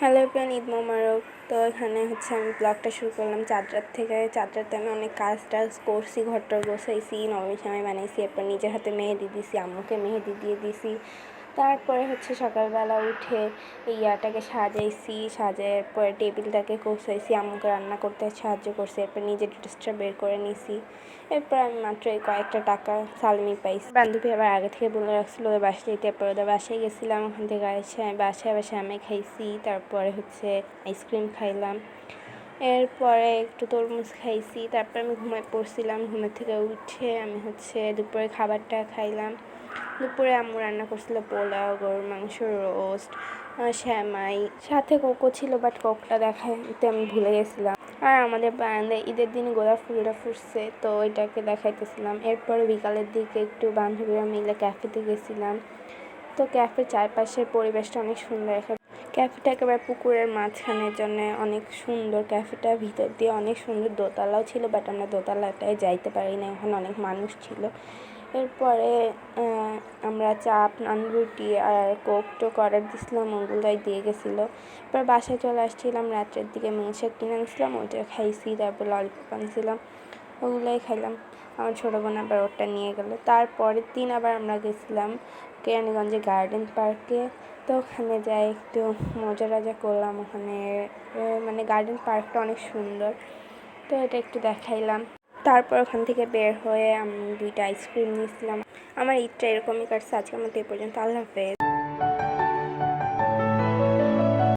Hello everyone, Eid মোবারক। তো এখানে আমি ব্লগটা শুরু করলাম চাঁদরাত থেকে। চাঁদরাতে আমি অনেক কাজ টাজ করছি, ঘরটা গোছাইছি, নবমী সময় বানাইছি, এরপর নিজের হাতে মেহেদি দিছি, আম্মুকে মেহেদি দিয়ে দিছি। তারপরে সকালবেলা উঠে ইয়াটাকে সাজাইছি, সাজার পরে টেবিলটাকে গোছাইছি, আম্মুকে রান্না করতে সাহায্য করছি, এরপর নিজের ড্রেসটা বের করে নিছি। এরপর আমি মাত্র এই কয়েকটা টাকা সালমি পাইছি। বান্ধবী আবার আগে থেকে বলে রাখছিল ওদের বাসায় যেতে, এরপর ওদের বাসায় গেছিলাম। ওখান থেকে বাসায় আমি খাইছি, তারপরে আইসক্রিম খাইলাম, এরপরে একটু তরমুজ খাইছি। তারপর আমি ঘুমায় পড়ছিলাম। ঘুমের থেকে উঠে আমি দুপুরে খাবারটা খাইলাম। দুপুরে আম্মু রান্না করছিল পোলাও, গরুর মাংস, রোস্ট, শ্যামাই, সাথে কোকো ছিল, বাট কোকটা দেখাইতে আমি ভুলে গেছিলাম। আর আমাদের বারান্দায় ঈদের দিন গোলাপ ফুলটা ফুটছে, তো ওইটাকে দেখাইতেছিলাম। এরপরে বিকালের দিকে একটু বান্ধবীরা মিলে ক্যাফেতে গেছিলাম। তো ক্যাফের চারপাশের পরিবেশটা অনেক সুন্দর। ক্যাফেটা একেবারে পুকুরের মাঝখানের জন্য অনেক সুন্দর। ক্যাফেটার ভিতর দিয়ে অনেক সুন্দর, দোতলাও ছিল, বাট আমরা দোতলাটায় যাইতে পারি না, ওখানে অনেক মানুষ ছিল। এরপরে আমরা চাপ, নান, রুটি আর কোক টোক অর্ডার দিয়েছিলাম, ওগুলোই দিয়ে গেছিলো। এরপর বাসায় চলে আসছিলাম, রাত্রের দিকে মিল্কশেক কিনে আনছিলাম, ওইটা খাইছি। তারপর ললিপপ আনছিলাম, ওগুলোই খাইলাম। আমার ছোটো বোন আবার ওটা নিয়ে গেলো। তারপরের দিন আবার আমরা গেছিলাম কেরানীগঞ্জে গার্ডেন পার্কে। তো ওখানে যাই একটু মজা করলাম। ওখানে গার্ডেন পার্কটা অনেক সুন্দর, তো এটা একটু দেখাইলাম। তারপর ওখান থেকে বের হয়ে আমি 2টা আইসক্রিম নিয়েছিলাম। আমার ঈদটা এরকমই কাটছে। আজকের মতো এই পর্যন্ত। আল্লাহ হাফেজ।